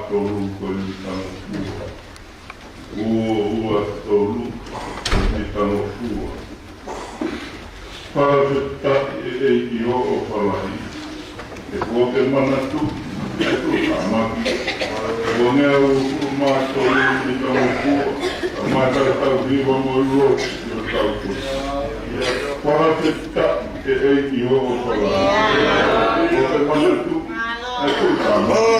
tolu koi tano fua. Ua tolu koi tano fua. Pāwheta e i o whalahi. E kua te manatu, e tu tamaki. Kua ngea uku maa tolu koi tano fua. A mai tau hiwa mo uro i o tau kua. Pāwheta e i o whalahi. Kua te manatu, e tu tamaki.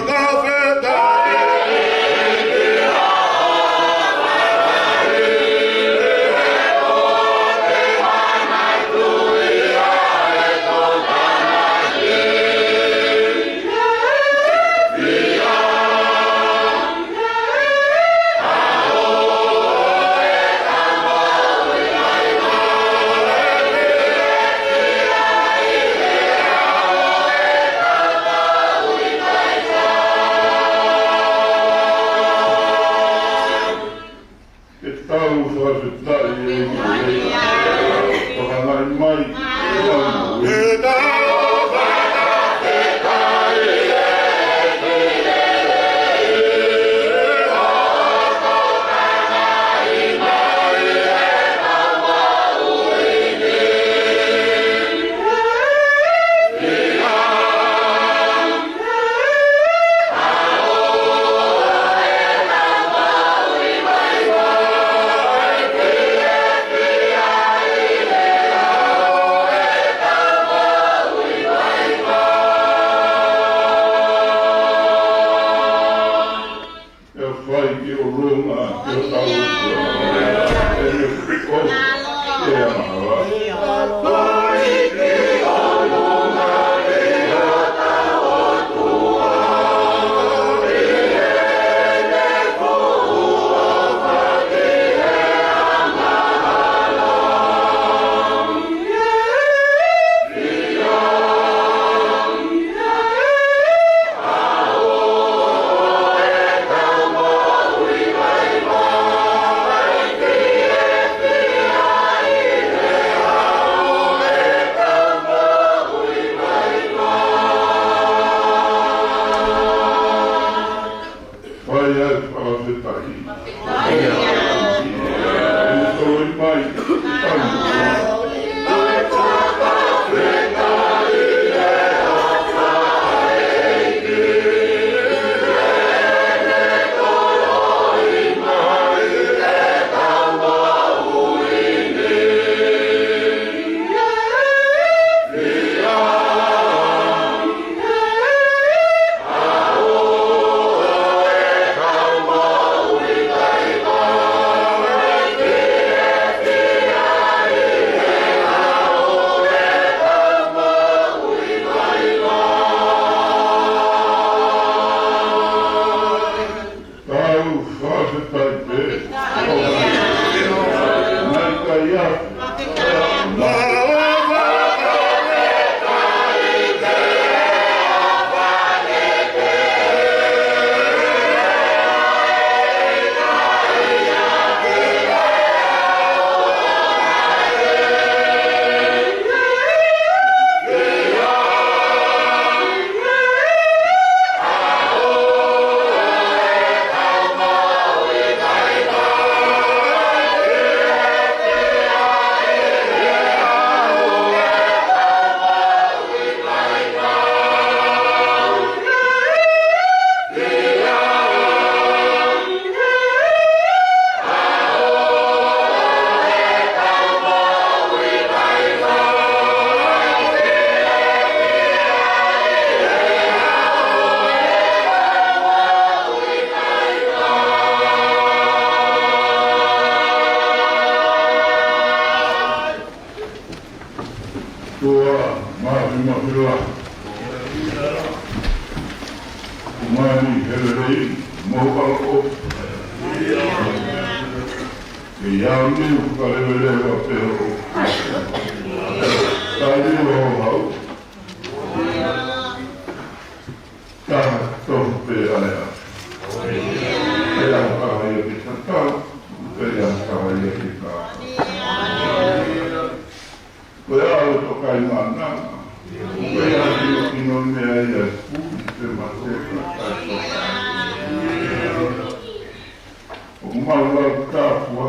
O malau tāpua,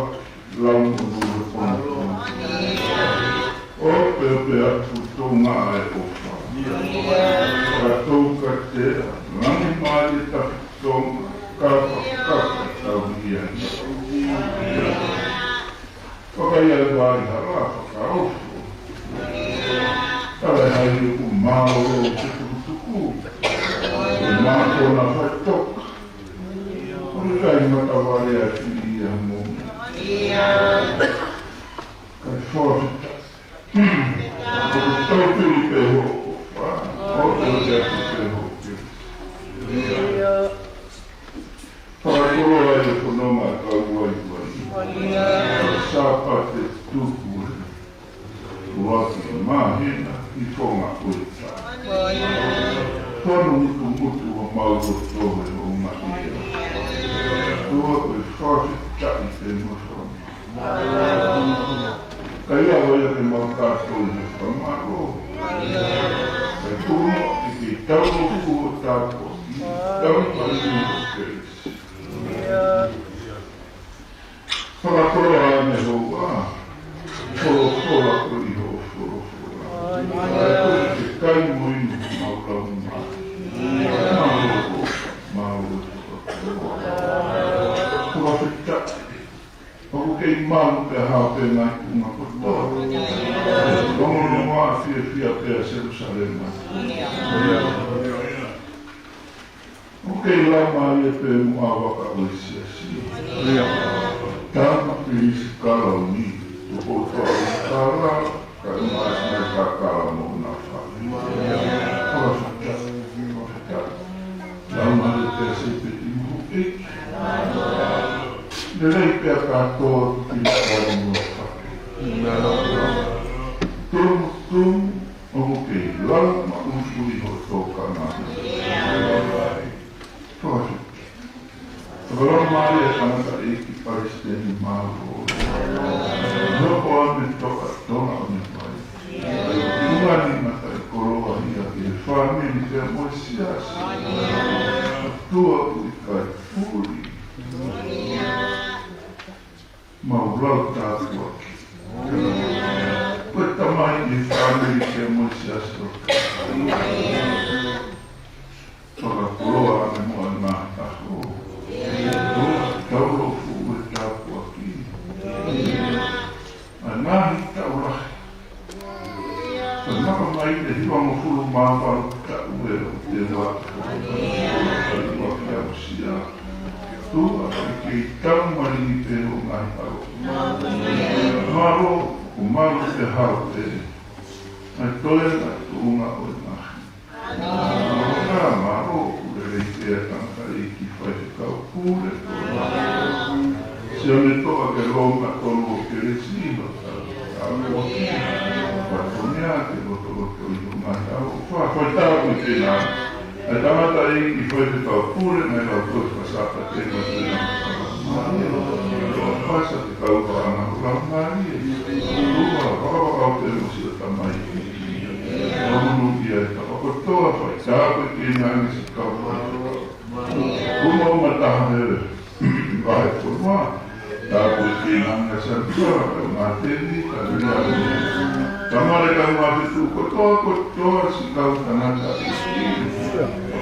lau muru kono. O pepe atu tō ngā e ofa. Ka tō ka te, langi māli tapu tō kapa tau ia. Whakaia wāi hara, whakaofu. Tarai hai uku māoro o te tukutuku. O mātona whai toka. Olu kai matawale a tiri ia mō. Kai whorita. O tau tiri pe hoko. O tau te atu pe hoko. Whakakoro ai e whanoma ka uai uai. Sāpa te tuku e. Uaki mahina i whonga uita. Whanu mutu o mauro tōre o mahia. Tua koe whawhita i te muhona. Kai awa ia te mau kātou i whamaro. Kai tūno i te tauro kua tāko i tau pari o keisi. Whakakoro ane hoa. Whoro ko i ho whoro. Kai koe te kai moinu maurau mauro. Whakawhita. Oku kei malu pe hape nai kunga kotoa. Rongono maa fia pea Jerusalema. Oku kei lama ia pe mua waka oisia si. Tāma pilisi karau ni. Tuko toa utara. Kai maas me kakara mo na whai. Whakawhita. Lama ia pe se peti muhu eki. Nerei pia kātoa ki kare mua whake. Tumu, omu kei lama unsui ho tōka nā. Toa. Whakarau maari e whanaka e ki Palestini māro. Noko ame toka tona ame mai. Ungani mata e koroa ia e whamini te moisiasi. Tua ui kai puri. Maurau tātua ki. Koe tamai ni whamiri ke moisiasi o whakakoroa ane moa nā taho. Tauro fu e tāpua ki. A nāhi taurahi. Ka naka mai te hiwa mo furu māwaru ka ue o te wātua. Ka iwa kia o sia. Tua e kei tau marini te o ngai haro. Maro o maru te haro te. Ai toe na tuunga o nahi. Maro ure rei te atanga e ki whai te kau pūre. Se ane toa ke ronga tonu o ke resino. Tāpua ki. Whatonea te roto o i ngai haro. Whai tāpua te nā. Ai tamata e ki whai te kau pūre nei lau tōs pasata te matuna. Pasa te kau whaana urau ngāri. Rua, whakawakau te musi o tamai. Mamunu ia e tapakotoa whai tāpua ki nāngi si kau whai. Kuma uma taha hewe. Wahe whanua. Tāpua ki nāngi sa tua. Kau ngā tēni, ka rinā. Tamare kau ngā pitu kotoa si kau tanata i.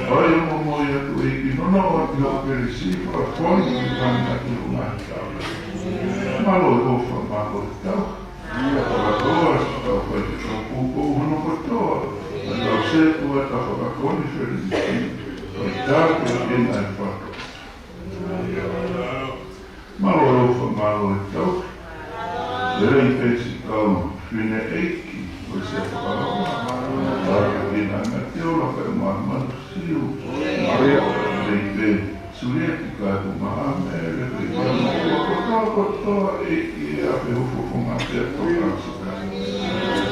Ai o momo ia tu e ki nono o ki o kere sifa koni ki kanga ki o ngā tau. Malo e ofa malo e tau. Whakatoa si tau whai te tau kūkou hono kotoa. A tau setu e ta whakakoni wheri ni ki. Whai tāku e ena e whako. Malo e ofa malo e tau. Rei pesi kau whine eiki. O se whakarawa. Tāku e ena ngā te ola kai manu siu. Rei te surieti kai tu maha mere. Rei te kotoa e ki e ape hufo ngā te toka sika.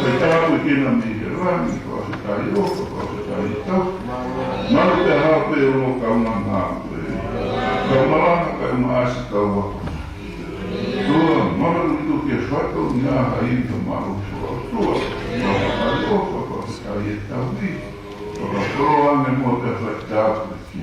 Rei tāku e kena mi he rani. Kua se tai oka, kua se tai tau. Manu te hape o no kaunga ngā. Kau marana kai maasi kau wako. Tua, manu tu ke whakau ngā hai ka maru fua. Tua, kua tai oka, kua se tai e tau ni. Whakakoro ane mo te whai tāpua ki.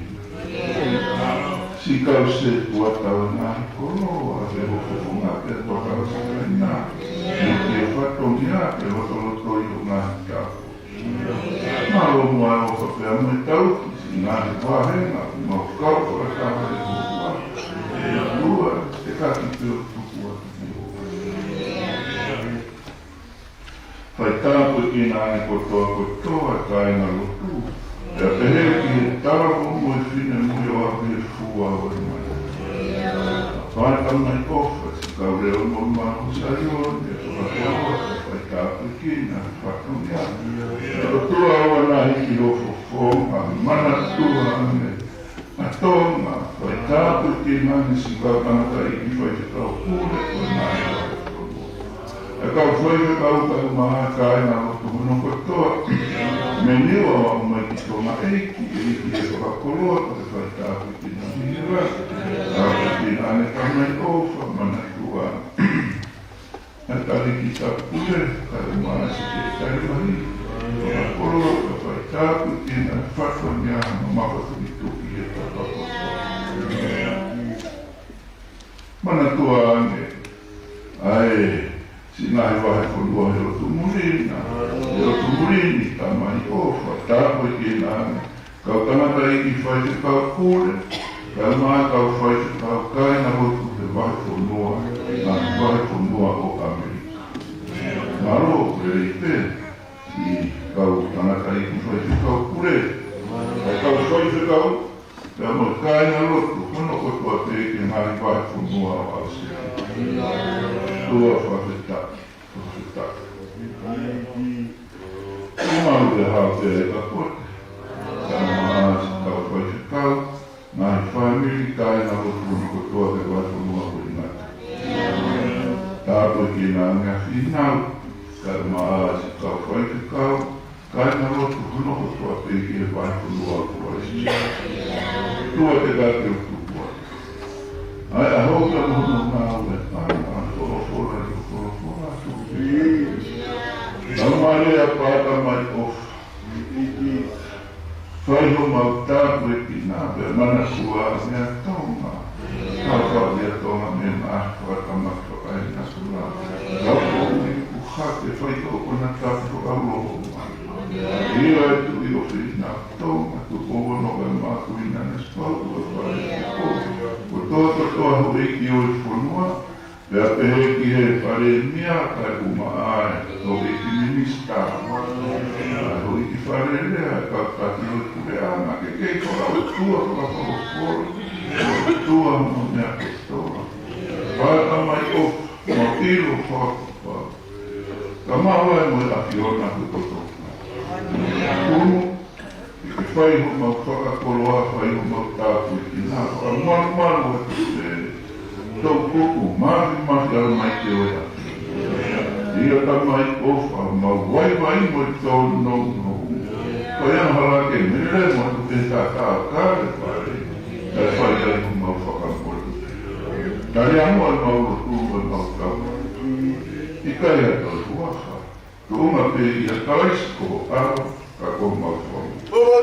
Sikau se tuatau na kolo, a se hofonga te tokau sa na. Ki e whatongia te hotoloto i o ngā tāpo. Malo mua o ka pēr me tau ki ngā te wāhenga, mau kau o ka tāpare kukua. Lua, te kaki te o tukua ki o. Whai tāpo ki nā ne kotoa kai ngā lotu. E pehe ki he tāpo mo e whine mui o api e fua o e mai. Whai mai kofa, si kau reo mo mahu sa io, e whakakoa, whai tāpo ki nā whakamia. E o tua awa nā hiki rofo fōma, mana tua ane. A tonga, whai tāpo ki nā ni si kau tanaka i ki whai te kau kūre, o nā i whai. E kau whai me kau maha kai nā lotu hono kotoa. Me niwa o mai ki tōna eiki, eiki e whakakoloa, te whai tāpu ki nā hira, tāpu ki nā ne kamai ofa, mana tua. E tari ki tāpure, kai maa si ke tari mahi, whakakoloa, te whai tāpu ki nā whakania, ma mawatu ki tuki e tāpapapa. Mana tua ane, ai, si nai wahe whanua he o tumurina, he o tumurina tamai ofa, tāpoi ki nāne. Kau tangata i ki whai te kau kore, kau mai kau whai te kau kai na hotu te wahe whanua, nā wahe whanua o Amerika. Nā ro, rei te, i kau tangata i ki whai te kau kore, kai kau whai te kau, kau mai kai na rotu, hono kotua te ki nāri wahe whanua o Ausika. Tua whawhetaki, whawhetaki. Maru e hao te e ka kote. Tāna maa si kau whai te kau, ngā i whaimiri kai nā rotu hono kotua te wai whanua o Inata. Tāpoi ki nā ngā whinau, tāna maa si kau whai te kau, kai nā rotu hono kotua te ki e wai whanua o Inata. Tua te kate o tukua. Ai a hoka mono ngā ue, Nau mare a pāta mai ofa. Whai ho mau tāpu e ki nā, pēr mana kua mea tonga. Kau whau mea tonga me nā whakamaka ai nā kua. Kau kōmi ku hake whai tō kona tāpu au loho mai. Ira e tu i ofi nā tonga, tu owa no e māku i nā nespau ua whai e kō. Ko toa katoa ho e ki o e whanua, pēr pehe ki he whare mea kai uma ai, no e ki minista. Ho i ki whare rea, ka tati o kure ana, ke kei kora o tua kora kora kora, o tua mo mea kotoa. Whaata mai o, mo tiro whakapa. Ka maua e mo e api ona ku kotoa. Kumu, i ke whai ho mau whakakoloa, whai ho mau tāpu i ki nā, ka maru e kute. Tau kuku, mahi ala mai te oe ati. Ia ta mai ofa, ma wai mo i tau no. Pai ana hala ke mere mo tu te ta kāre pare. E whai ai ku mau whakamoru. Tari amo ai mau rotu o mau kau. I kai a tau huaha. Tu unga pe i a kaisko aro ka ko mau whamu. Oh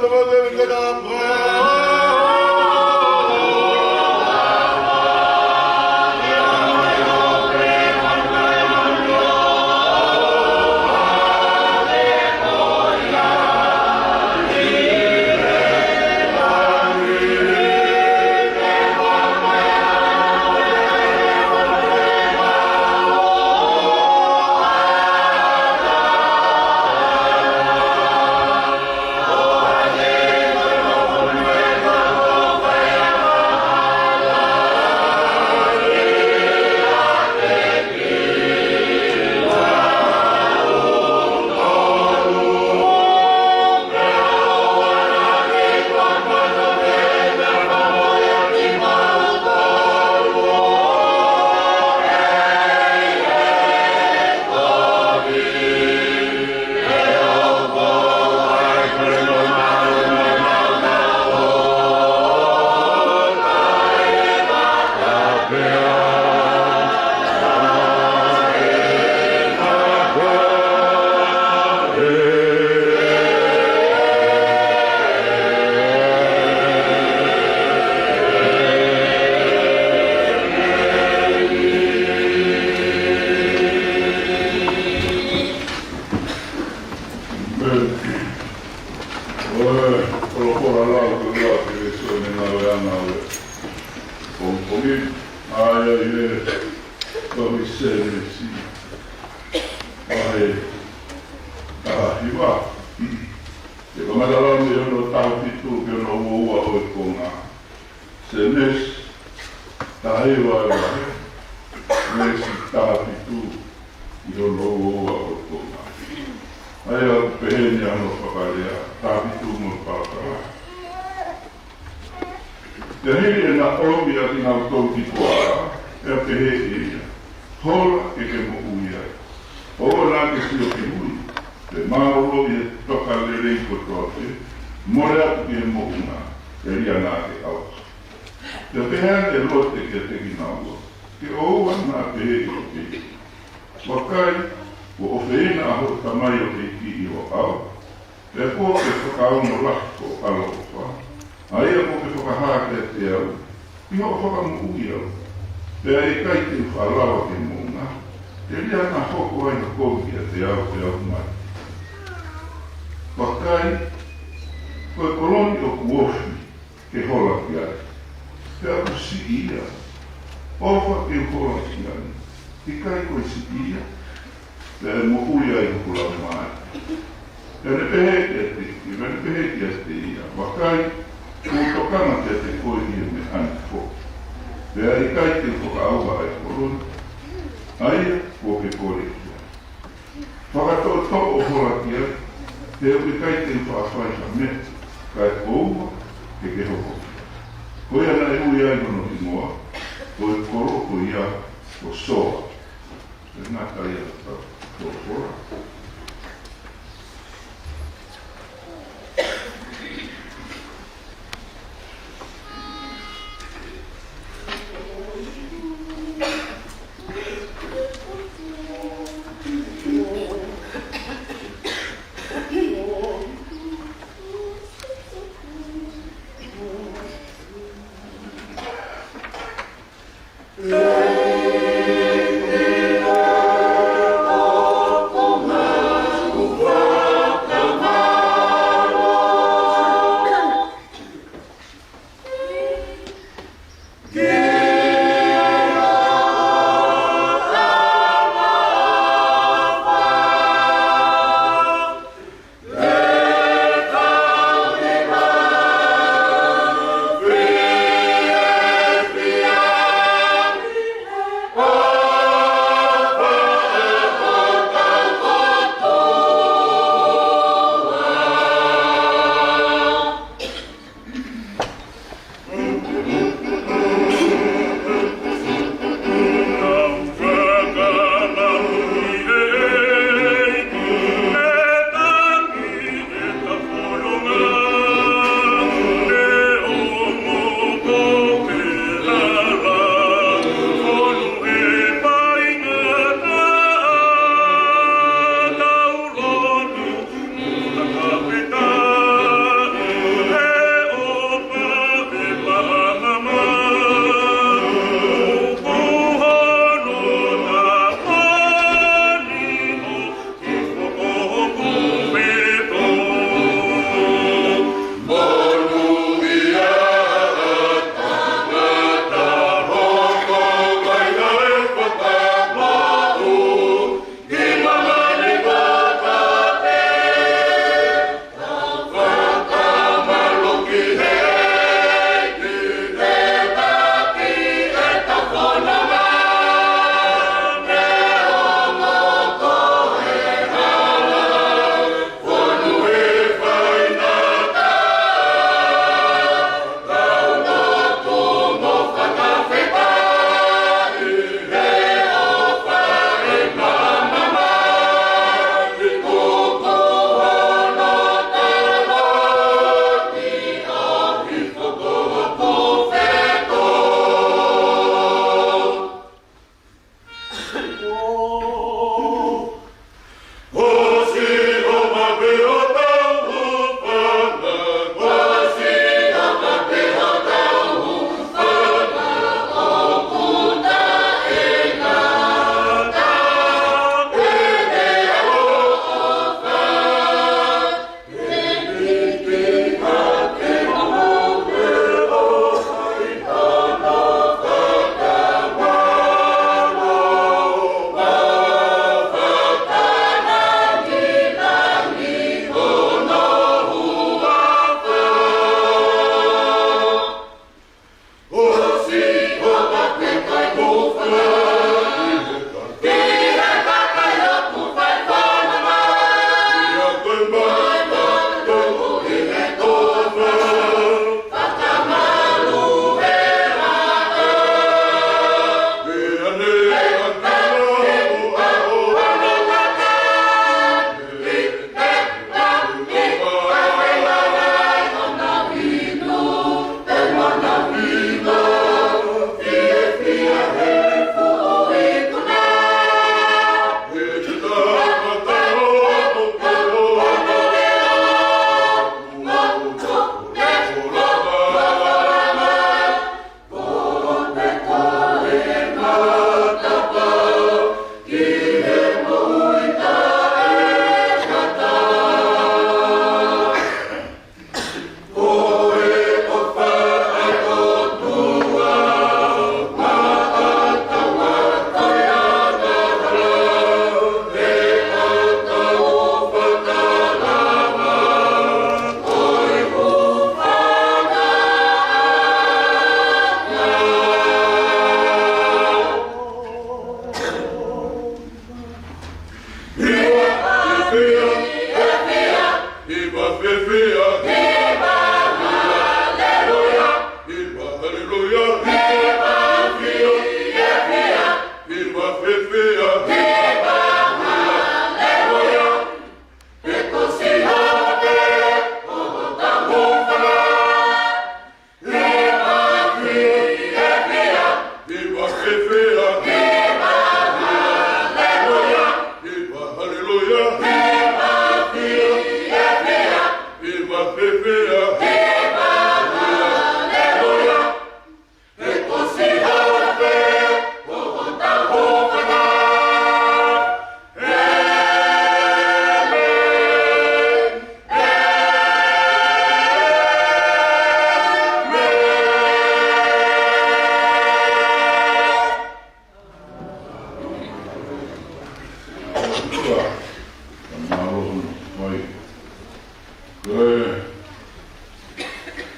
Kolokora lau kua ke soine nawe ana ue Pongpongi aia i e tohi sere si Ahe hiwa Te kamaralami ono tau pitu ke ono ua oe konga Se nes tahiwa e wahe Nesi tau pitu i ono ua oe konga Aia peheni ano whakarea, tāpitu mo whakara. Te hiri e nā omi a ki ngau tau ki koara, e a peheni ia. Hola e ke mo uia. Oa nā ke sio ki hui. Te mauro i e toka le rei ko toate, more atu ki e mo una, e ria nā ke au. Te peheni e lote ke te ki ngā ua. Ke oua nā peheni o ke. Wakai, o ofeina aho tamai o te iki i o au, e po ke whakaunga lako alo o wha. Aia po ke whakahake te au, i ho whakamu ui au. Pea e kai te whalawa ke mōna, e ria ngā hoko aina kōki a te au mai. Wakai, koe koloni o kuofi ke hola ki ai. Pea ku si ia, ofa ke hola ki ai, i kai koe si ia. Te mo ui ai kukula mai. Te ne peheki a te ki, me ne peheki a te ia. Wakai, kūtokana te te koe ia me ani fo. Te ai kai te whakaaua ai korona. Aia, ko ke kore kia. Whakatoa tō o hora kia, te uke kai te whaafai ka me, kai kouma, ke hoko. Koe ana e ui ai mono i moa, koe koro ko ia o soa. Te nā kai a tau. Oh,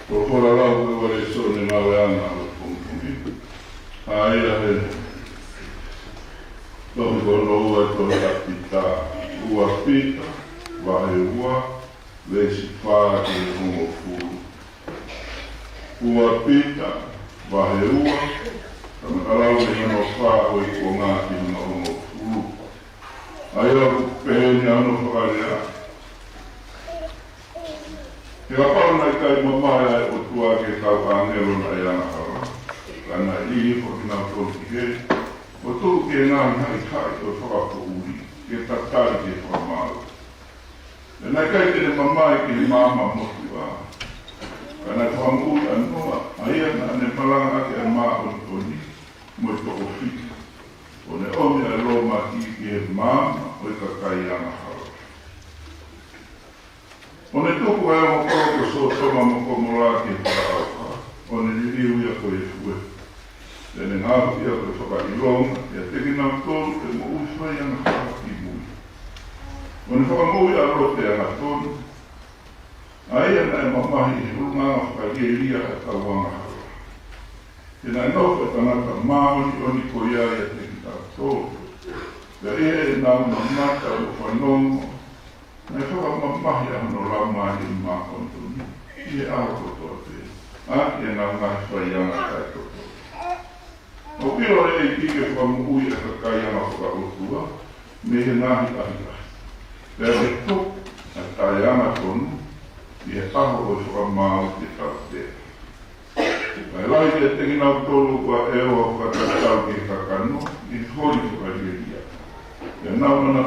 Por fora lá o que vai ser de Mariana, comigo. Aí a Tomi kono ua tohi apita, ua pita, wahe ua, vesi whaa ki hongo furu. Ua pita, wahe ua, tama karau ni hano whaa hoi ko ngā ki hongo furu. Ai aku peheni ano whakarea. He kapau nai kai mamai ai o tua ke kau angelo na iana hara. Kana ili ko ki nā tonti hei. O tō ke ngāi hai o whakapouri, ke tatari ke whamāu. E nai kai tene mamai ki he māma motu wā. Ka nai whamui anoa, aia na ne malanga ake a mā o toni, mo i toko whiki. O ne omi a roma ki he māma o i ka kai anga hara. O ne tuku ai mo koko so toma mo komora ki he whakaauka. O ne niriu ia ko e fue. Tene ngāku ia koe whakaironga, ia teki nā tōru e mo uwhai anga whakaki mui. O ne whakamui a rote anga tōru, aia nai mamahi e runga whakairia e tauanga hara. Tēnā nōwha tanaka māoni o ni ko ia ia teki tā tōru. Ia e nā mamata o whanongo, nai whakamamahi ano raumahi mā kontoni, i e aho toa te. Aki e nā ngāi whai anga tai tōru. O piro e kike whamui e kakai ana whakautua, me he nahi ahi. Pea he tok a tai ana tonu, i he aho o whakamau te tautea. Mai lai te teki nau tolu kua e o whakatau ki he kakano, i hori whakairia. E nau mana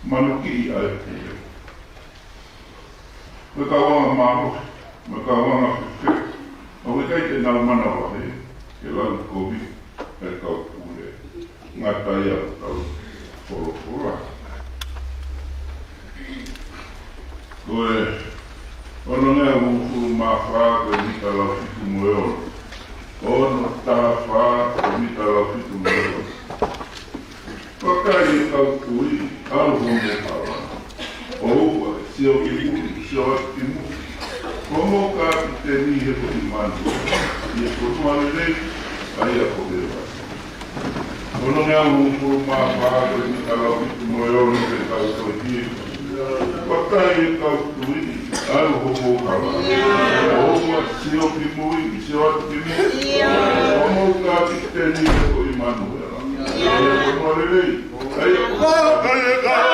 manuki i ae te eo. Koe ka wanga maro, me ka wanga whiwhi, o we kai te nau mana wahe, ke lau kobi e kau pūre, ngā tai au tau whorofora. Koe, ono nea wūfuru mā whā koe mita lau whitu moeoro. Ono tā whā koe mita lau whitu moeoro. Whakai e kau pūri, alu hongo hawa. O ua, sio ki muri, sio ati muri. Komo ka ki te ni he ko i manu. I e kotuare rei, ai a kore wai. Ono ngā wūpuru mā whāko i tarau i tu moe oro ke tau toi hie. Wakai e kau tui, ai o hoko kawa. O ua sio ki mui, sio ati mi. Komo ka ki te ni he ko i manu era. Ai a kotuare rei, ai a kore wai.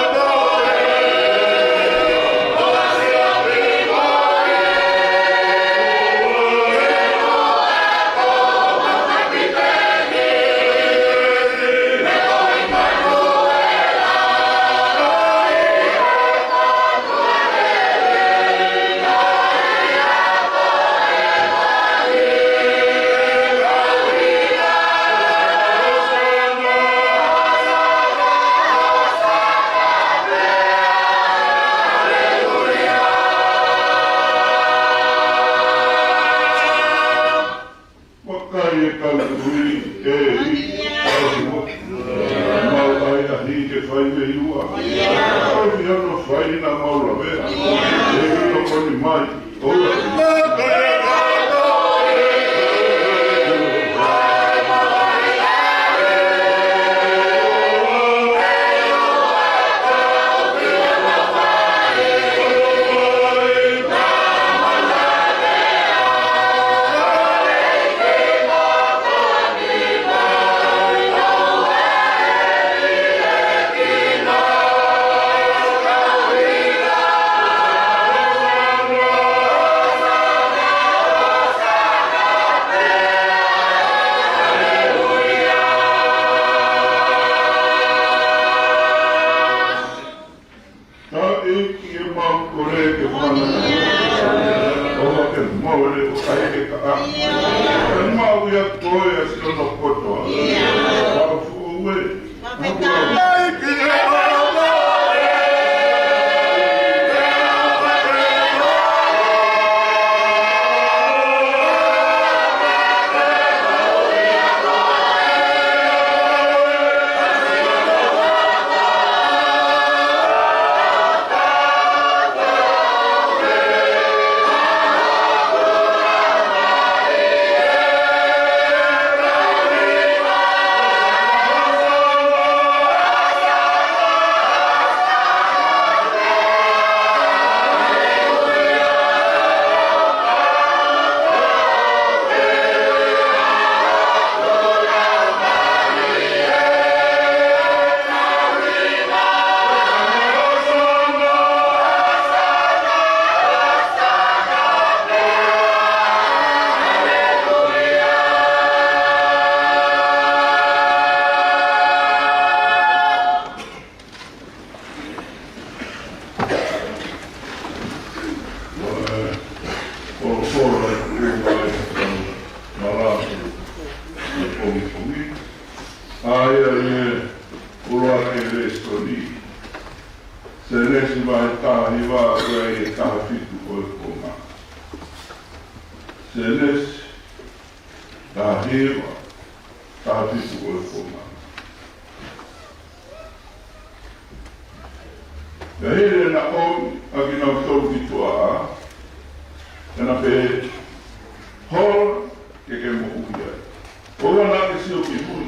wā koe e taha whitu o e konga. Senes, taha hewa, taha whitu o e konga. Ka here na o a ki nau tau ki toa a, tana pe hor ke ke mo uia. Owa na ke sio ki hui,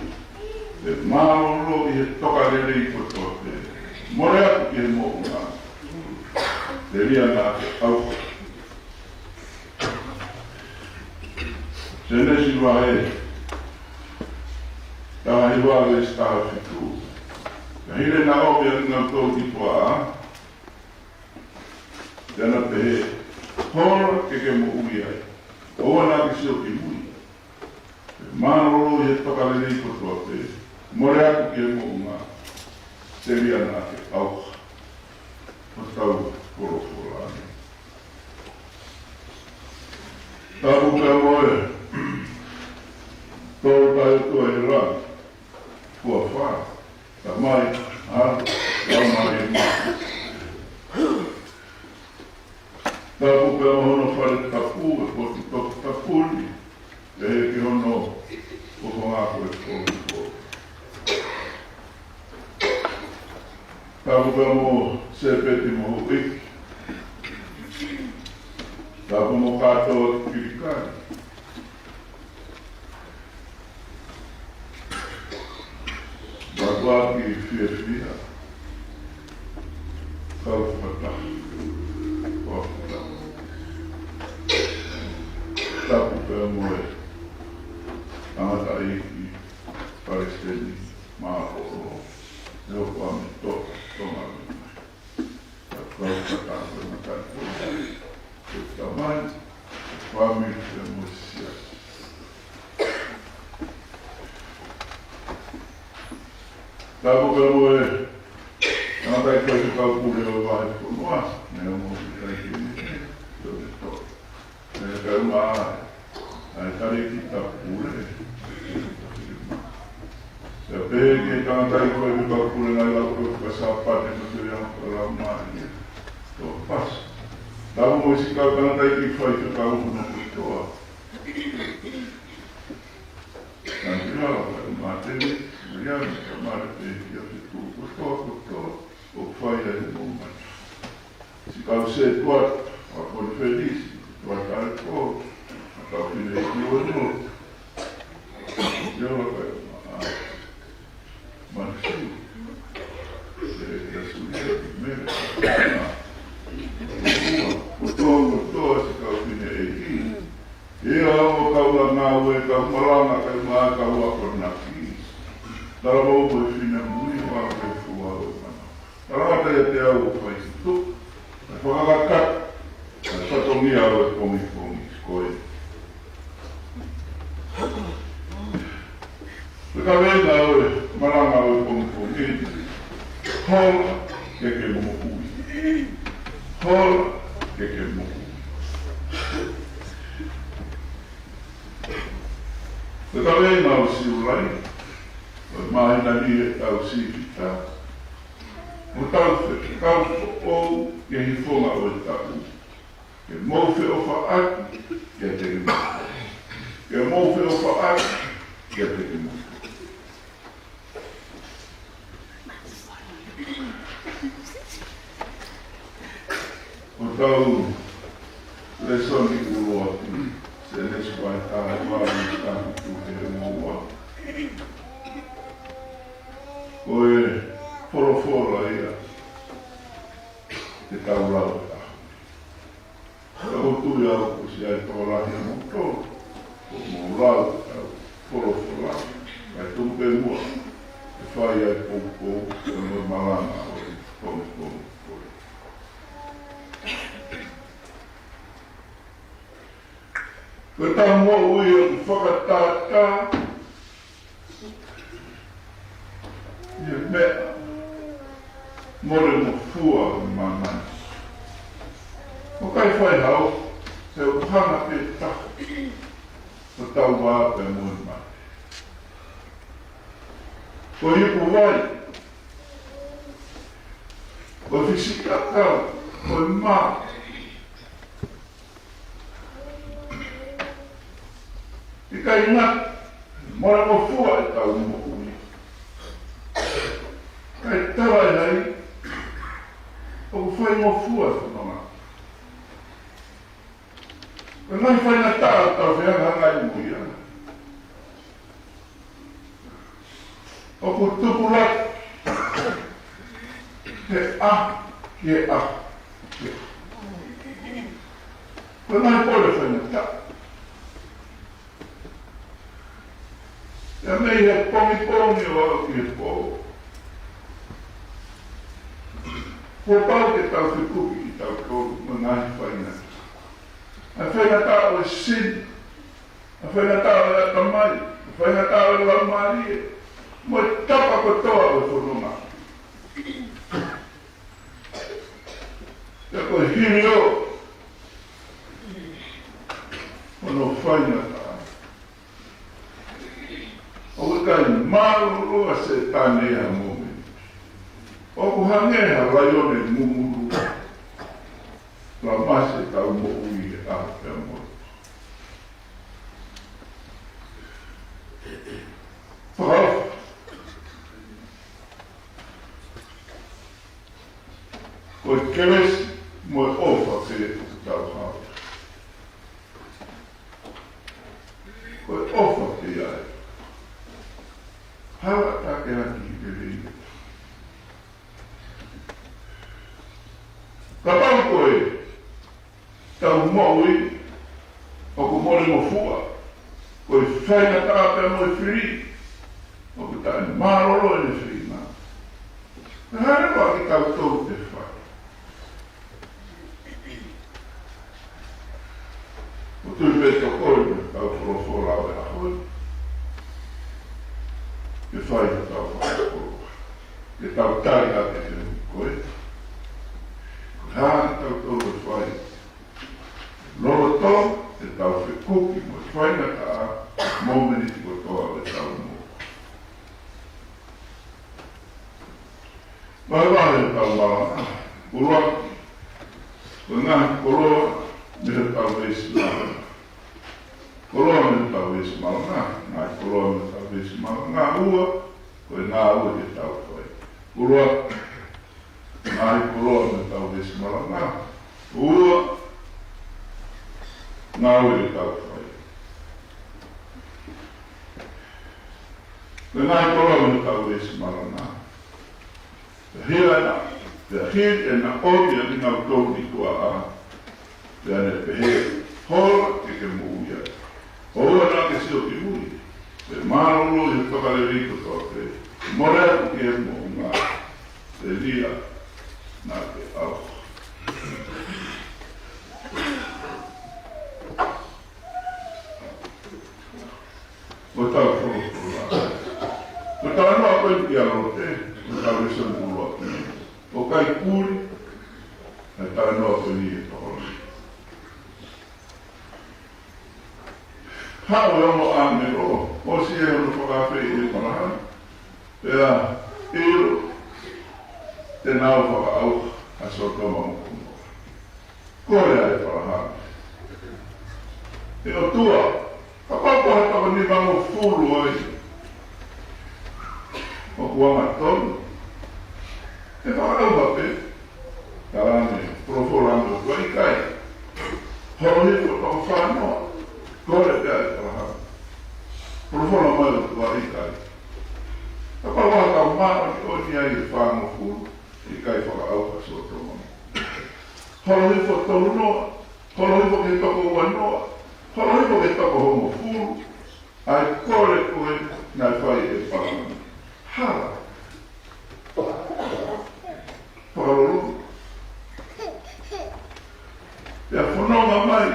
e maroro i he toka rere i kotoa pe. More aku ki he mo unga, te ria na ke au. Senesi wa e, taha i wa le staha fitu. Ka here na o ia ngā tau ki toa a, tana pe hor ke ke mo uia. Owa na ke sio ki hui. Maroro i he toka rere i kotoa pe. More aku ki he mo unga, te ria na ke au. O tau korofora ane. Tāpu pēr moe, tōru tai tua i rāni, kua whā, ka mai, ka mai e mai. Tāpu pēr hono whare tapu, e poti toku tapuni, e he ki hono o whangako e kōru kōru. Tāpu pēr mo sepeti mo iki. Tāpu mo kātoa kirikari. Tāpu aki whia whia. Kau whata. Whata. Tāpu pēr moe. Tangata iki. Palestini. Māhoro. Eo kua me toka. Tonga me. Kau whata. Kau tamanho, família emocional. Tá bom, pelo menos, não vai ter que calcular o bairro por nós, né? O mundo está aqui, eu estou. Eu quero uma área, aí está aqui, está pura. Eu peguei, então, está aí, foi me calculando, lá, para essa parte, não seria uma área. Então, faço. Tava mo isi kau kana tai ki whai te kau no kutoa. Nanti hala kai māteri, riami ka mārete ki a te tū kutoa, o whai a he mōmai. Si kau se tuat, a koni feliz, tuat a he kō, a kau whine ki o no. Iola kai manasi, e suria ki mera, Kotoa se kau whine e ki. Ia o kau la ngā ue kau maranga kai maa kau apana ki. Tara mau e whine mui wā kai fua o mana. Tara te e te au o whai situ. E whakakakat. E whatongi au e kongi skoe. E ka wena au e maranga au e kongi. Hola ke ke mo ui. Hola ke ke mo. E ka wena au si ulai, o mahina ni e au si kita. O tau whi, kau o ke hifonga o e tau. Ke mouwhi o whaaki, ke te mo. Ke mouwhi o whaaki, ke te mo. O tau le soni uloa tu, se le swai taha wāwi tahu tu he mua. O e forofora ia, te tau rau tahu. Ka o tui au ko si ai tōrahi a moto, o mō rau tau forofora, kai tupe mua, e whai ai pōpō, e mō maranga o e tōne. Ko tā mua ui o whakatātā, ia mea, more mo fua o manai. O kai whai hau, se o hana pe taka, o tau wā pe mui mai. Ko hiku wai, o fisika kau, Oi mā. I kai ngā, mora mo fua e tau mo ui. Kai tawa e hai, o whai mo fua e whanonga. Ka ngai whai na tāu tau whianga ngai mui ana. O ku tupurat, ke a, ke a, ke a. Ka ngai pole whai na tāu. Ia mei he pongi o au ki he pō. Ko pau ke tau whikuki ki tau kōru ma ngahi whaina. A whaina tāu e sin. A whaina tāu e atamai. A whaina tāu e lau marie. Mo e tapa kotoa o whanonga. Ia koe hiri o. Ono whaina tāu. O kai maru roa se tāne a mōme. O ku hangeha raione mumuru. La mase tau mo ui e ahapea mo. Whakau. Ko keres mo e ofa ke tau hao. Ko e ofa ke iae. Hawa take haki ki te ringa. Ka pau koe, tau maui, o ku mori mo fua, koe whaina tāpea mo e whiri, o ku tae maroro e ne whiri nā. Ka hare waki tau tau te whai. O tui pēta koe, tau whorofora o e ahoi. Ke whai ka tau whakakoroa. Ke tau tai a te te koe. Ko hāna tau tau e whai. Loro tō, te tau whikuki mo e whaina ka mōmeni ti ko toa e tau mō. Mai wāne tau marana. Uruaki. Ko ngā koroa, me he tau veisi marana. Koroa me tau veisi marana. Ngā koroa me tau veisi marana. Ngā ua, koe ngā ua te tau koe. Koroa, ngā koroa me tau veisi marana. Ua, ngā ua te tau koe. Koe ngā koroa me tau veisi marana. Te hira na, te hir e na oti a ringa utou ni kua a. Te ane pehe, hola ke ke muuia. Oua nā ke sio ki hui. Te marolo i whakare riko toa te. Morea ku ke mo ngā. Te lia nā te au. Mo tau whakapura. Mo tau anua koe ki a rote. Mo tau resan pulu atu. O kai kuri. Me tau anua koe ni e tohori. Hao e ono ame ro, o si e ono whakawhi i parahan. Pea, iro, te nao whakau a sotoma mukumo. Kore ai parahan. E o tua, ka papaha tawa ni mango fulu ai. O kuanga tonu. E whakau hape, karane, proforando kua i kai. Horohi ko tau whanoa. Kore te ai parahan. Profona mai o tua i kai. Ka papaha tau mara ki o ni ai e whango fulu. I kai whakau a sotoma. Horohi ko tolu noa. Horohi ko ke toko ua noa. Horohi ko ke toko homo fulu. Ai kore koe nai whai e whango. Hara. Whakaroro. Pea whanonga mai.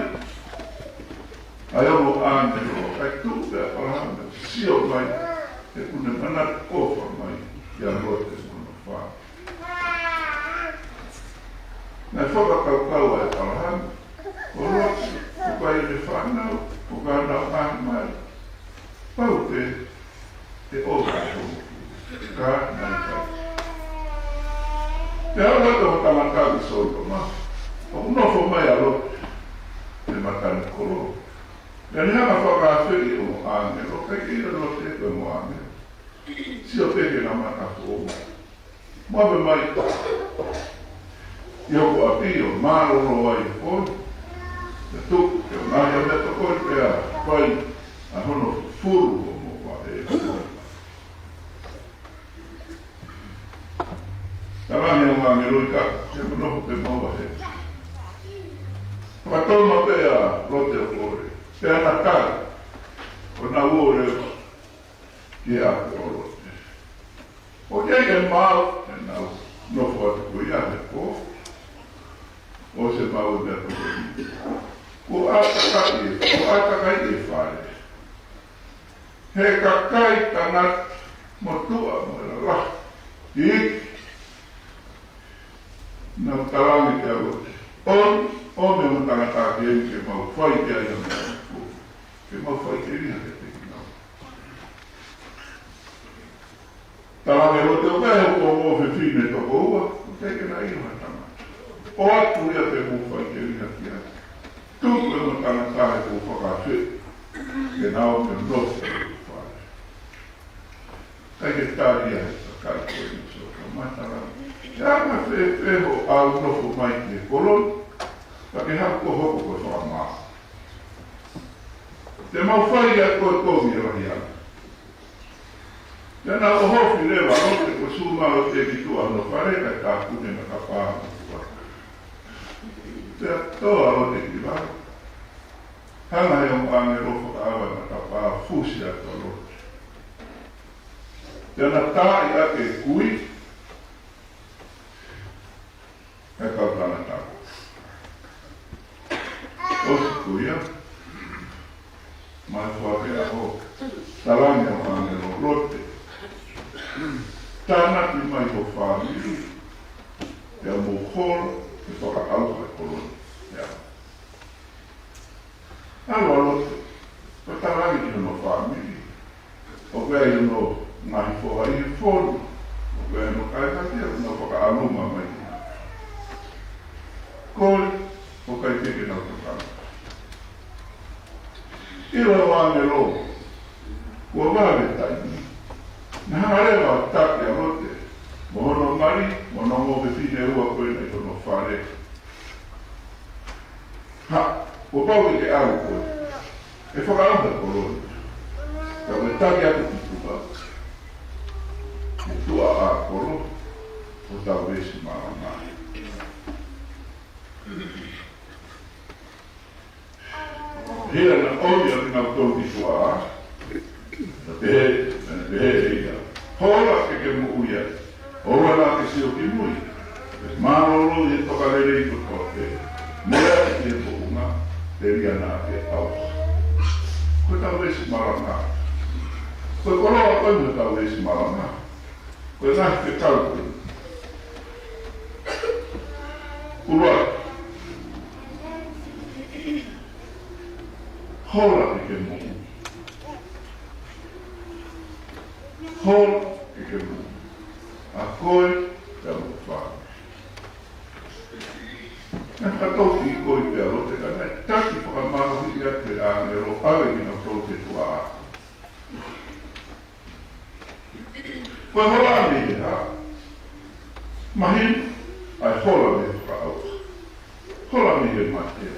Ai ono ane ro. Ai tu pea parahana. Sio mai. E kune mana kofa mai. Ia rote mono wha. Nai whakakaukau ai parahana. O rote. O kai ne whanau. O kai nau ane mai. Pau te oka homo. Ka nai kai. Te hau rata o tamataki soto ma. O nofo mai alo te matani kolo. Ya ni hanga whakawhiri o angelo, kai ira lo te koe mo angelo. Si o peke na mata fo. Mawe mai. Ioko a pio, maroro ai o te tuku, te o nai o meto koe pea, pai, a hono furu o mo wa e. Tarani o angelo i ka, se monoho te maua he. Whakatoma pea rote o kore, pea na kai, o na uore ki a te o rote. O kei e mau, e nau, nofo atu ko ia te ko, o se mau mea ko te. Ko atakai e whare. He kakai tanat motua mo e la la. Iki. Nau talangi te arote. O me o tangata ke ke mau whai te aia mea ko. Ke mau whai te ria te te ki nau. Talangi rote o kai o mo fe fine to ko ua, o teke na iho tangata. O atu ia te mo whai te ria ki atu. Tuku e mo tangata e ko whakawhi. Ke nao me note e whai. Kai ke tāria e ta kai koe ni so ka matarani. Ia ma wheho au nofo mai ki e kolon. Ka ke hako hoko koe whakamaa. Te mau whai a koe komi e wahi ana. Tēnā o hofi rewa rote ko sūmaro te ki tua no whare kai tā kune na ka pāma. Te toa rote ki waro. Hanga e o ane rofo ka awa na ka pā fusi a to rote. Tēnā tā i ake kui. E kau tāna tāko. Osi kuia, mai whake a ho, talangi o angelo rote. Tāna ki mai ho whāmiri, e a mo holo, e whakauka e koloni. Alo rote, o talangi ki hono whāmiri, o wea i no mai whoha i whono, o wea no kaikatia, no whakaaluma mai. Koe, o kai teke nau tukana. Ira o angelo, kua wawe taini. Na harewa take a rote, mo hono mari, mo no mo whine ua koe nei hono whare. Ha, o pau i te au koe, e whakaamba koloni. Ka me take atu ki tuka. E tua a kolo, o tau esi maa maa. Hira na oia ki ngau tō ki tua a. Na pehe ia. Hola ke mu uia. Oa la ke sio ki mui. E maroro i toka lere i kutote. Mea ki e pounga. Te ria nā ke au. Koe tau esi maranga. Koe koroa koe me tau esi maranga. Koe nā ke tau koe. Urua. Hola ke mu. Hola ke mu. A koe te mu wha. Nā katoki i koe te arote ka nei taki whakamahu i ate a ngero awe ki ngā tō te tua a. Koe hola me i ha. Mahin ai hola me whakauka. Hola me i mate.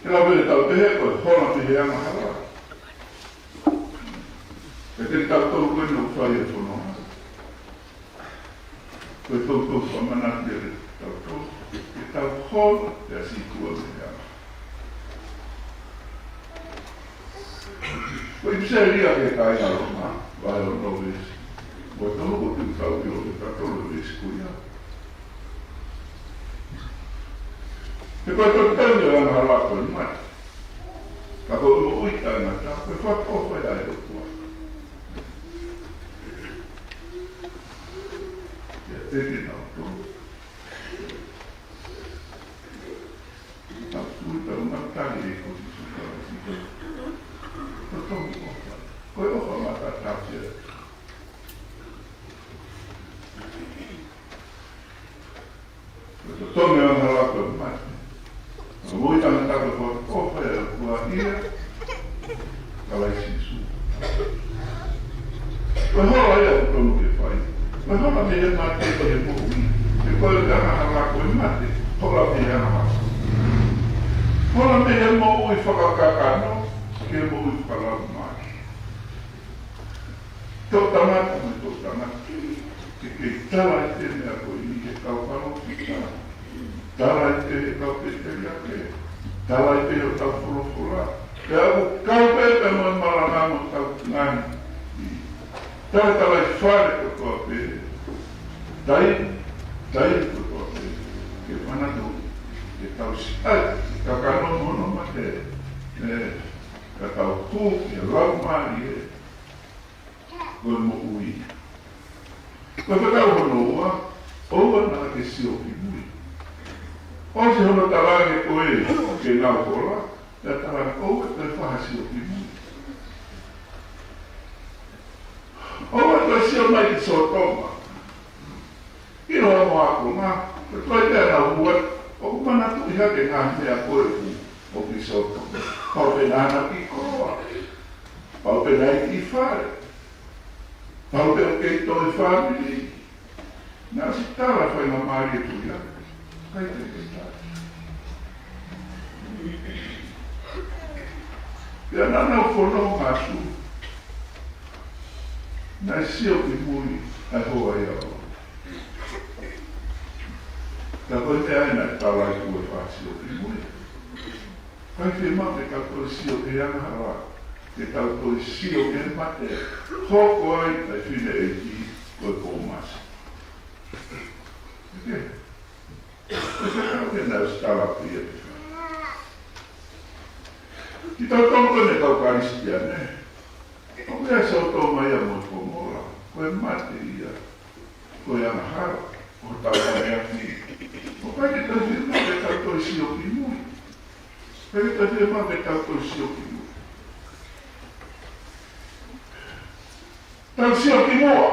E la vele tau tehe koe hola te he anga hawa. E te tau tau koe no whai e whono. Koe tau tau whamanati e tau tau. E tau hola te asi kua me he anga. Koe pisa ria ke kai na roma. Vai o no vesi. Koe tau ko tu tau i o te tau vesi kuia. Te koe tō tau ni ana hala koe mai. Ka koe umo uita na tā, koe whakawhai ai o tua. Ia teke nau tō. Tau tūta unga tari e koe ti sukara si koe. Tō tōmi ofa. Koe ofa mata tāpia. tonge ana lako mate. Ngoi tanga taka kwa kofa ya kua ia, kala isisu. Kwa hoa ia kutomu ke whai. Kwa hoa me he mate ko he mohi. E koe tanga lako mate, hoa me he ana mate. Hoa me he mohi whakakakano, ke mohi whakalau mate. Tau tamata me tau tamata. Ke tala i te mea koe ni ke kau paro ki tala. Tala i te kau peteri ake. Tala i te o tau whulofula. Te au kau pepe mo maranamo tau ngani. Tala i whare ko toa pe. Tai ko toa pe. Ke whanatu. Ke tau si ai. Ka kano mono ma te. Ka tau kū. Ke lau mani e. Koe mo ui. Koe whakau hono ua, oua nā ke sio ki mui. O se hono talange koe ke ngau kola, te talange oua te whaha sio ki mui. Oua te sio mai ki so toma. Ki roa mo ako ngā, te koe te ana ua, o kumana tu iha ke ngā mea koe o ki so toma. Pau pe nāna ki koa, pau pe nai ki whare. Pau te o kei toi whamiri. Nā si tāra whai ngā maari e tuia. Kai te kei tāra. Pia nāna o whono ngā su. Nā sio ki mui ai hoa i awa. Tā koe te aina e tāra i kua wha sio ki mui. Kai te mate ka koe sio ki ana hara. Ke tau koe sio ke mate, hoko ai tai whine e ki koe kōmasa. Eke? Eke kau ke nau stala pia te wha. Ki tau tonko ne tau karistia ne. O mea sau tau mai a mo pomola, koe mate ia, koe ana hara, o tau mai aki. O kai ke tau whine ke tau koe sio ki mui. Kai ke tau whine ke tau koe sio ki mui. Tau sio ki moa.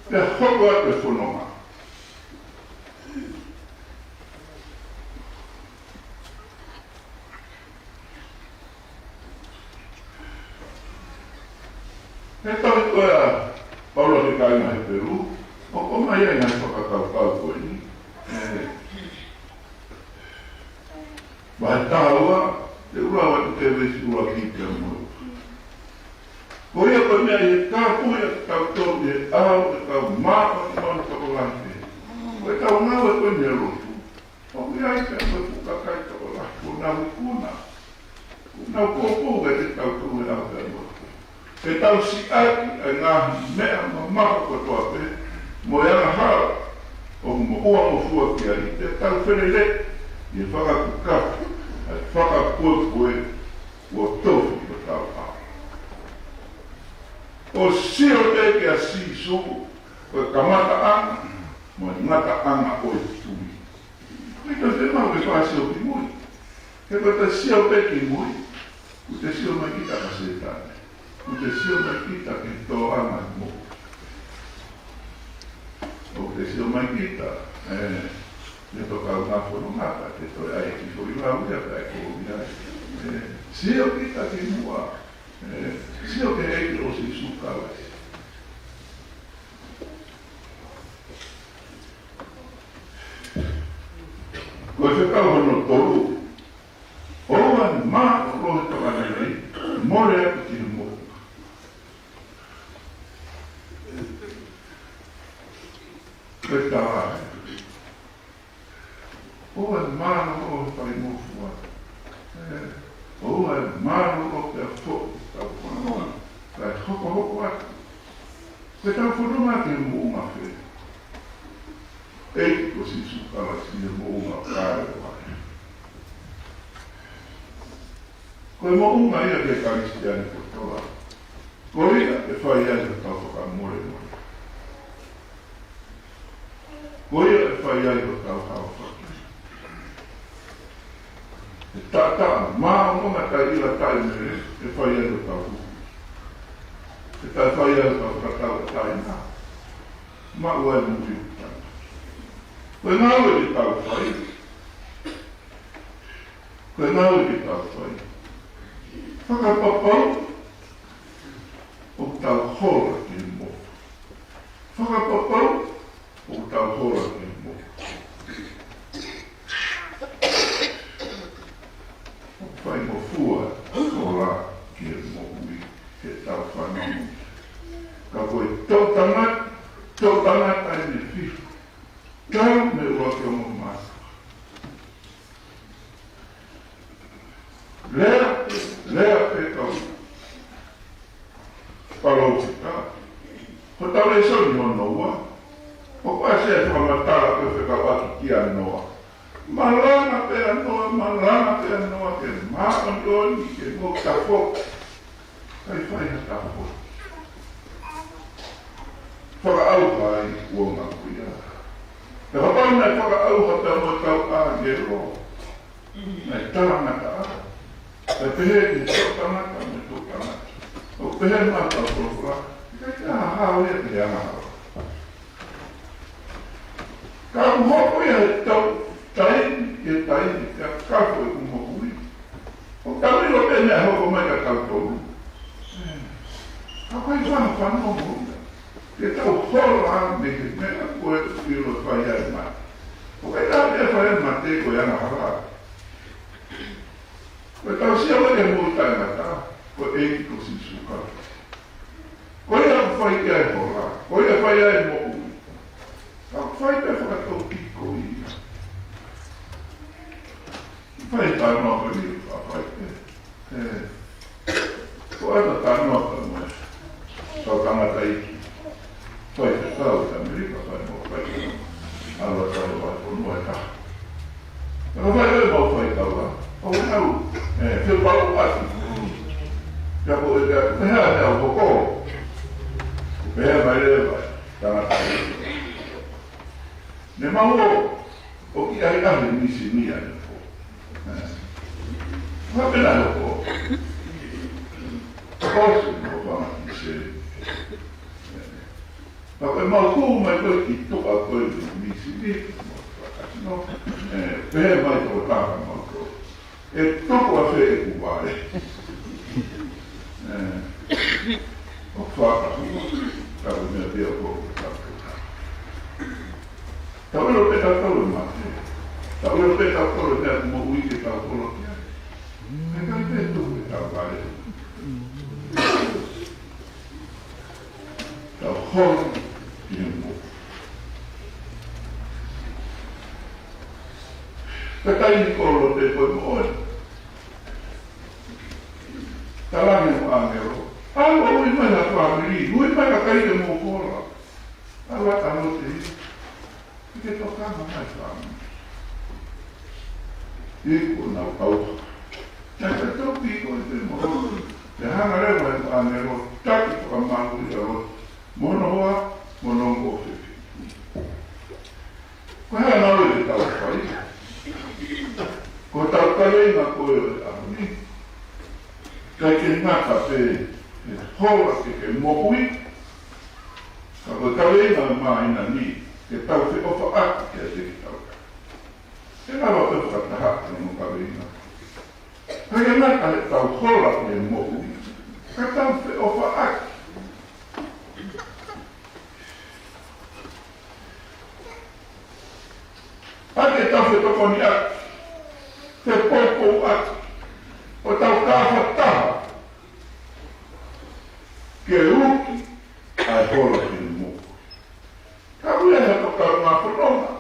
Te hoko a te whanonga. He tau koe a Paulo te kainga he Peru, o mai ai ngai whakakau koe ni. Vai tāua, te urawa te wesi ua ki te moe. Koe a koe mea i ka pui a kau tau e au e kau māpa ni mana kakolante. Koe kau ngau e koe mea rotu. O koe ai te koe pukakai kakolante. Ko nau i kuna. Ko nau kōpō e te kau tau e au te moe. Ke tau si aki e ngā mea ma maka koe toa pe. Mo e ana hara. O mo ua mo fua ki ai. Te tau whene le. I e whakakukaku. E whakakoe koe. Ua tofu i o tau hao. O sio te ke a si so, koe kamata anga, mo ngata anga o e tui. Koe ka te mau ke wha sio ki mui. Ke koe te sio te ki mui, ku te sio mai kita ka setane. Ku te sio mai kita ke tō anga mo. O te sio mai kita, te toka ngā whono ngata, te toi ai ki fo i rau ia kai ko ia. Sio kita ki mua. Sio ke hei o si sukawe. Koe whekau hono toru. Oa ni maa o rohe tawani nei, more aku ki mo. Koe tawae. Oa ni maa o rohe pai mo fua. Oa ni maa o rohe a fo. Tau whanonga, kai hoko atu. Koe tau whanonga te moonga whe. Ei ko si sukala si e moonga kāre whare. Koe moonga ia te karistiane ko toa. Koe ia te whai ai te tau whakamore more. Koe ia te whai ai te tau hao whaki. Te tata, maa monga kai ila tai mere, te whai ai te tau huku. Te tai whai ai te tau whakatau e tai nā. Ma ua e muti utana. Koe ngau e tau whai. Koe ngau e tau whai. Whakapapau o tau hora ki mo. Whakapapau o tau hora ki mo. O whai mo fua o la ki mo ui he tau whanau. Ka koe tau tangata e me whiwhi. Tau me ua ki o mo masa. Lea pe tau. Parou se tā. Ko tau le sau ni ono ua. O kua se e whamatara pe wheka waki ki anoa. Malanga pe anoa ke maandoni ke mo tafo. Kai whai na tafo. Whaka au kai ua ngā kuia. Te hapau nei whaka au hata mo tau a ngero. Nei tarangata a. Te pehe ni tau tangata me tau tangata. O pehe mata o tōkura. Kai te hao e te hao. Ka uhoko ia he tau taini ke kako e kumokuri. O kamiro te mea hoko mai ka tau tōru. Ka kai whanau mōna. Ke tau hora me ke mea koe whiro whai ai mai. O kai tā mea whai ai mai te koe ana hara. Koe tau sia mai e mōi tai ngata. Koe eki ko si suka. Koe a whai ai hora. Koe a whai ai mo ui. Ka whai pe whakatau piko ia. Whai tānoa ka ni ka whai pe. Koe ana tānoa ka mai. Tau tangata iki. Whai te tau te Amerika whai mo whai tau. Awa tau wai pono e taha. Ka whai e mau whai tau a. O nau. Whio pau atu. Kia po e te mea te au hoko. Mea mai re vai. Tangata iki. Ne mau o ki ai ahi nisi ni ai po. Whapena hoko. Kosi mo whanga ki se. Ma koe mau kou mai koe ki toka koe nisi ni. No, pehe mai tō tāka mau koe. E toko a whee e kuware. O whākahu. Tau mea pia kōku tāka. Tau ero pe tau tau e mate. Tau ero pe tau tau e mea mo ui ke tau tolo ki ai. E kai pe tuku e tau vare. Tau horo ki e mo. Ka taini kolo te koe mo oe. Talange mo angero. Awa ui mai na whamiri. Ui mai ka kaite mo kora. Awa tano te hi. Ike tokanga mai whamiri. Iko nau kauha. Nā ka topi ko e te mo. Te hanga rewa e mo angero. Taki toka mangu i aro. Mono hoa, mono ngo whiwhi. Ko hea nau e te tau whai. Ko tau karei ngā koe o e ahuni. Kai ke ngata pe e hora ke mohui. Ka ko karei ngā maina ni ke tau te ofa ati ke te ki tau ka. E ngā wa pepa ta hata no karei ngā. Kai ke ngata he tau hora ke mohui. Ka tau te ofa ati. Ake tau te toko ni ati. Te popo ati. O tau kāwha taha. Ke uki ai hora ki mo. Ka wea he toka ngā whanonga.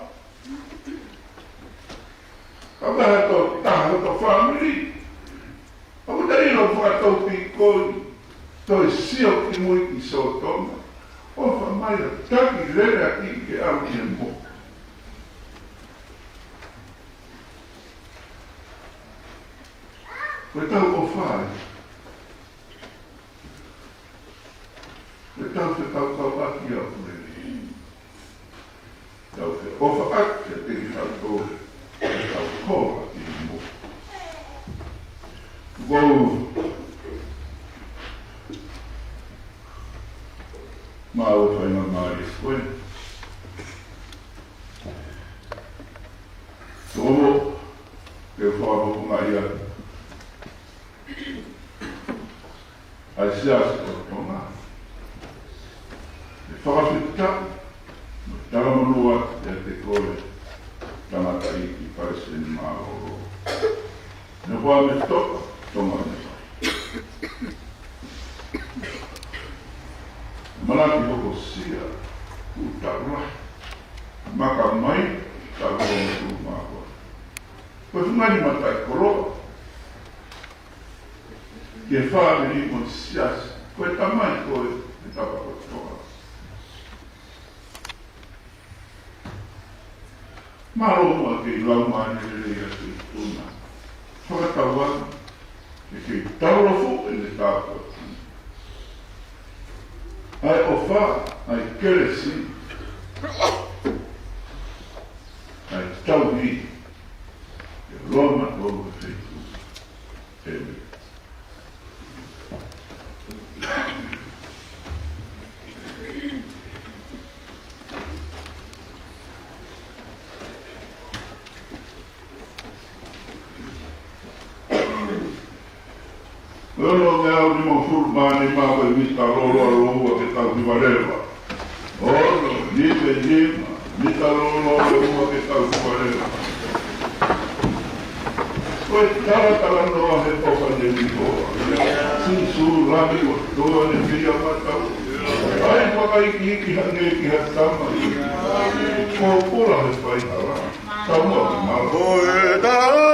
Ka wea he to taha to whamiri. Ka wea ino whakatau pi koi. To e sio ki mui ki so tonga. O whamai a taki rere a ki ke au ki mo. Koe tau o whai. Koe tau te tau aki au kureri. Tau te ofa aki a te ki tau tōre. Tau kōra ki mo. Wou. Mā o whai ngā māri skoe. whakawhita, taramanua e te koe, tangata iki pareseni māoro. Ne hoa me toka, tonga me mai. Malaki hoko sia, ku tarua, maka mai, tarua me tu māua. Koe whungani matai koroa, ke whaamiri mo siasi, koe tamai koe, e tapa koe toka. Maro mua ke lau maane rea te tuna. Whakatawana, e ke taurafu e le tāpua. Ai o wha, ai keresi, ai tauhi, e roma tolu e whetu. Amen. Ono me au ni mo furmani ma ko vista rolo rolo ke tau di vareva. Ono ni te jima, ni ta rolo rolo ke tau di vareva. Koe tara noa he poka de miko. Sin suru rami o toa ne whia matau. Ai waka iki hange ki hatama. Ko pura he pai hara. Tama ki mara. Koe tara!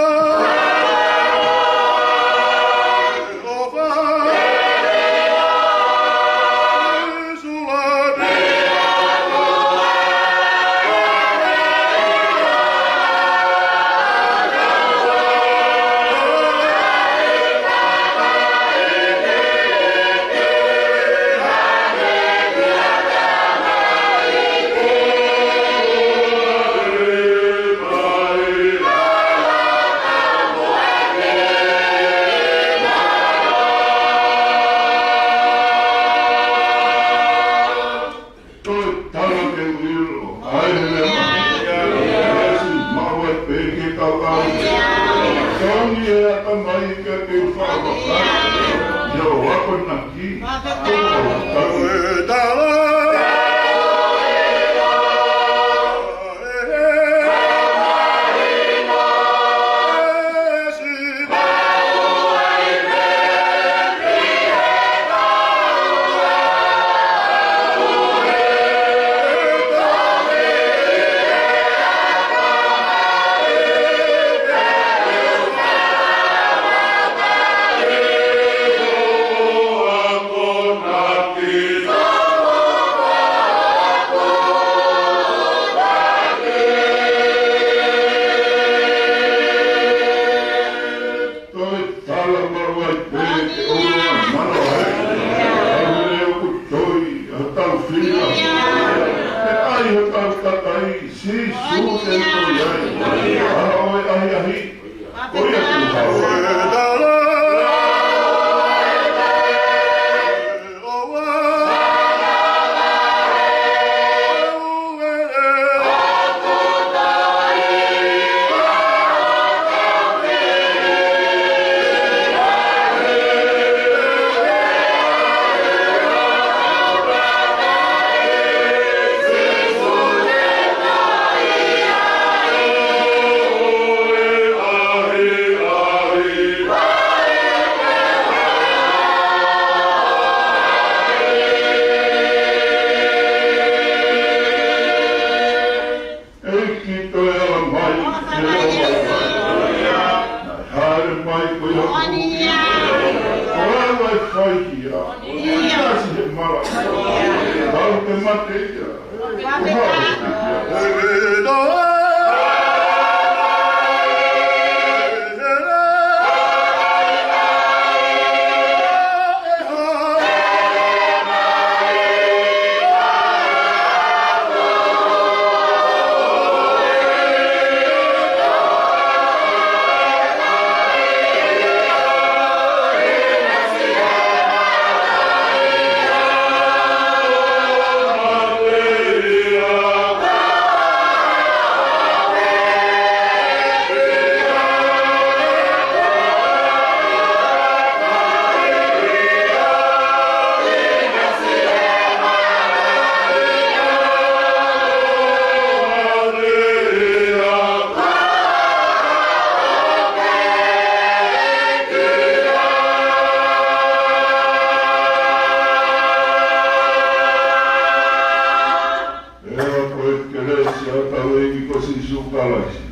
Pukalasi.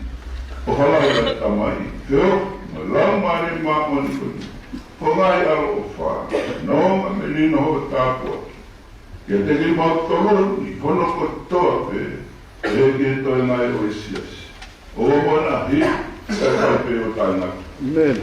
O halala tamai, peo, malau mare maoni koni. Hongai alo o wha, no menino ho tāpua. Kia te ki mautoro, I kono kotoa pe, e ki toi ngai o isiasi. O wana hi, e kai pe o tainaki. Amen.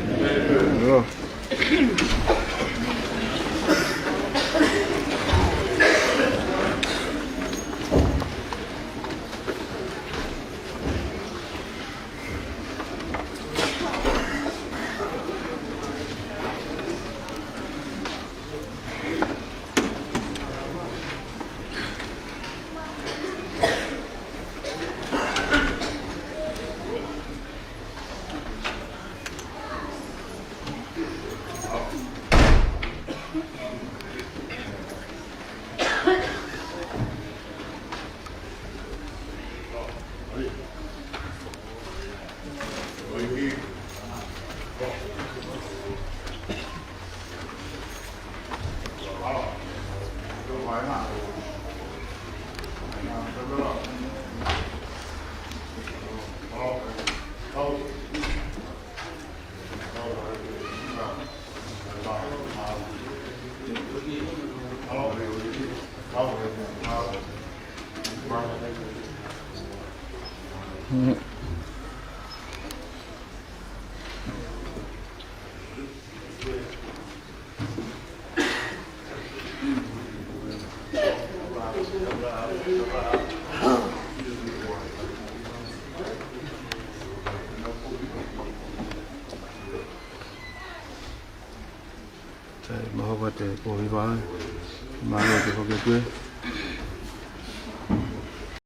Mahawate po viva, mahawate po